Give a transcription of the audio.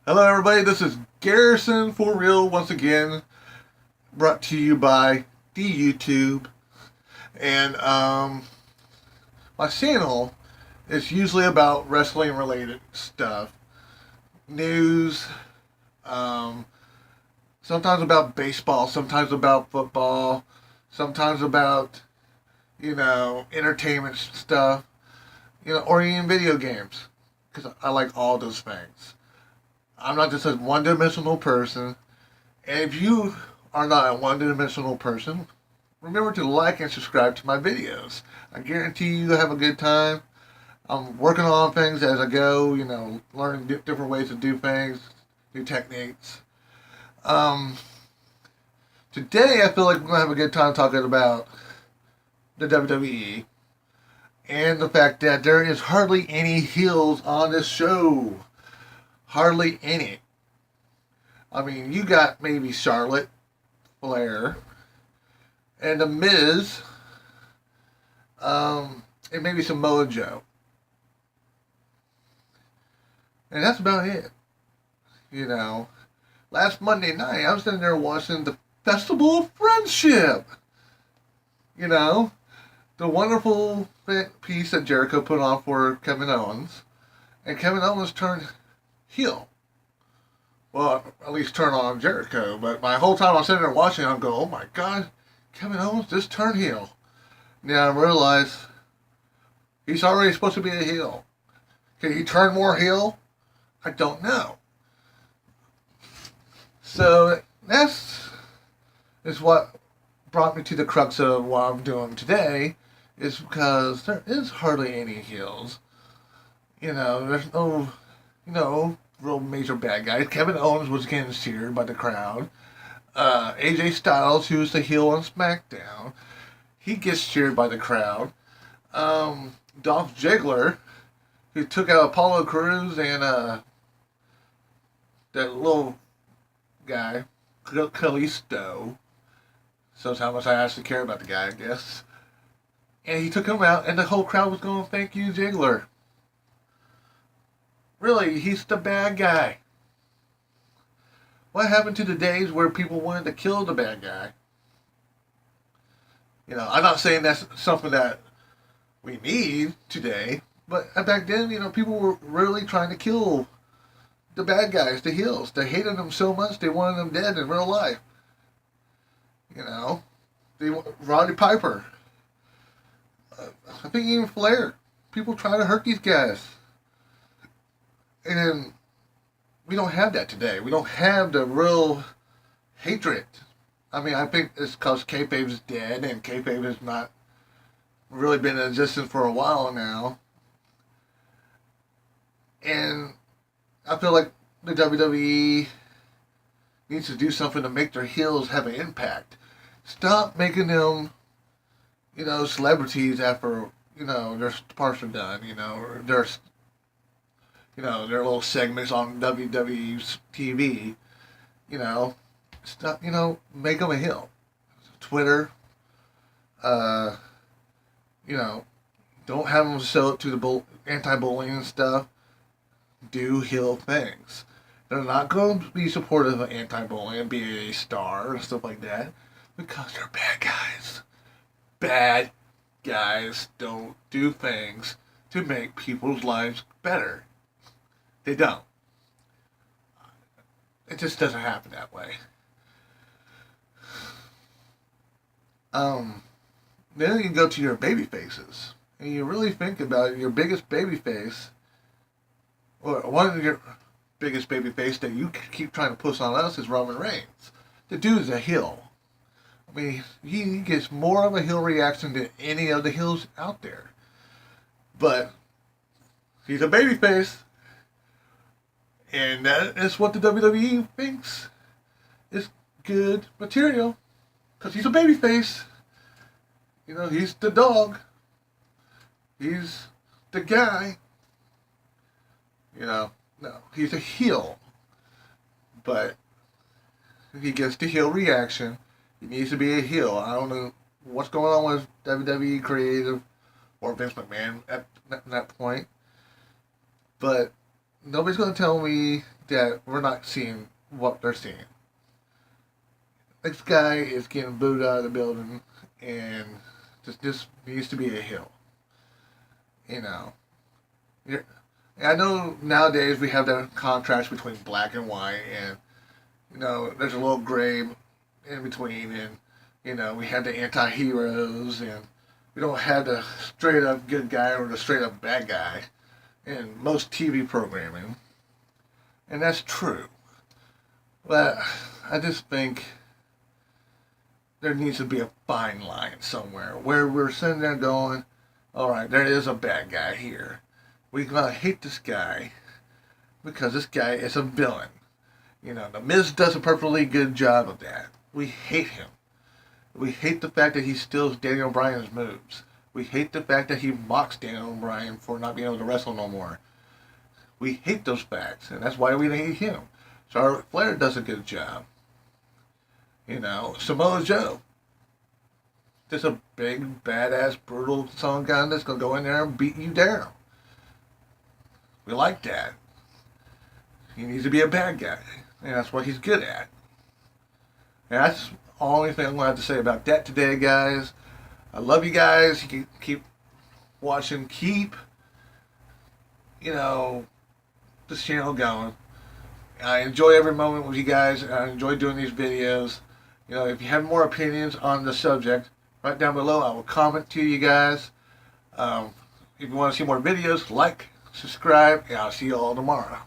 Hello, everybody. This is Garrison for real once again, brought to you by the YouTube. And my channel is usually about wrestling related stuff, news, um, sometimes about baseball, sometimes about football, sometimes about entertainment stuff, or even video games, because I like all those things. I'm not just a one dimensional person. And if you are not a one dimensional person, remember to like and subscribe to my videos. I guarantee you'll have a good time. I'm working on things as I go, learning different ways to do things, new techniques. Um, Today, I feel like we're going to have a good time talking about the WWE and the fact that there is hardly any heels on this show. Hardly any. I mean, you got maybe Charlotte, Flair, and The Miz, and maybe some Mojo. And that's about it. You know, last Monday night, I was sitting there watching the Festival of Friendship. You know, the wonderful piece that Jericho put on for Kevin Owens. And Kevin Owens turned heel. Well, at least turn on Jericho. But my whole time I'm sitting there watching, I'm going, oh my God, Kevin Owens just turned heel. Now I realize he's already supposed to be a heel. Can he turn more heel? I don't know. So that's is what brought me to the crux of what I'm doing today, is because there is hardly any heels. There's no real major bad guys. Kevin Owens was getting cheered by the crowd. AJ Styles, who's the heel on SmackDown, he gets cheered by the crowd. Dolph Ziggler, who took out Apollo Crews and that little guy, Kalisto. Shows how much I actually care about the guy, I guess. And he took him out, and the whole crowd was going, thank you, Ziggler. Really, he's the bad guy. What happened to the days where people wanted to kill the bad guy? I'm not saying that's something that we need today, but back then, people were really trying to kill the bad guys, the heels. They hated them so much they wanted them dead in real life. Roddy Piper. I think even Flair. People try to hurt these guys. And we don't have that today. We don't have the real hatred. I mean, I think it's because kayfabe is dead, and kayfabe has not really been in existence for a while now. And I feel like the WWE needs to do something to make their heels have an impact. Stop making them, celebrities after, their parts are done, their little segments on WWE's TV, stop, make them a heel. Twitter, uh, don't have them sell it to the anti-bullying and stuff. Do heel things. They're not going to be supportive of anti-bullying and be a star and stuff like that because they're bad guys. Bad guys don't do things to make people's lives better. They don't. It just doesn't happen that way. Then you go to your baby faces, and you really think about it, your biggest baby face, or one of your biggest baby face that you keep trying to push on us is Roman Reigns. The dude's a heel. I mean, he gets more of a heel reaction than any of the heels out there. But he's a babyface. And that is what the WWE thinks is good material. Because he's a babyface. He's the dog. He's the guy. No, he's a heel. But he gets the heel reaction. He needs to be a heel. I don't know what's going on with WWE creative or Vince McMahon at that point. But nobody's going to tell me that we're not seeing what they're seeing. This guy is getting booed out of the building, and this needs to be a hill. You know, You're, I know nowadays we have the contrast between black and white, and there's a little gray in between, and we have the anti-heroes, and we don't have the straight up good guy or the straight up bad guy in most TV programming, and that's true. But I just think there needs to be a fine line somewhere where we're sitting there going, all right, there is a bad guy here. We're gonna hate this guy because this guy is a villain. The Miz does a perfectly good job of that. We hate him. We hate the fact that he steals Daniel Bryan's moves. We hate the fact that he mocks Daniel Bryan for not being able to wrestle no more. We hate those facts, and that's why we hate him. Charlotte Flair does a good job. Samoa Joe. Just a big, badass, brutal son guy that's going to go in there and beat you down. We like that. He needs to be a bad guy, and that's what he's good at. And that's the only thing I'm going to have to say about that today, guys. I love you guys. You can keep watching. Keep, this channel going. I enjoy every moment with you guys. I enjoy doing these videos. If you have more opinions on the subject, right down below, I will comment to you guys. If you want to see more videos, like, subscribe, and I'll see you all tomorrow.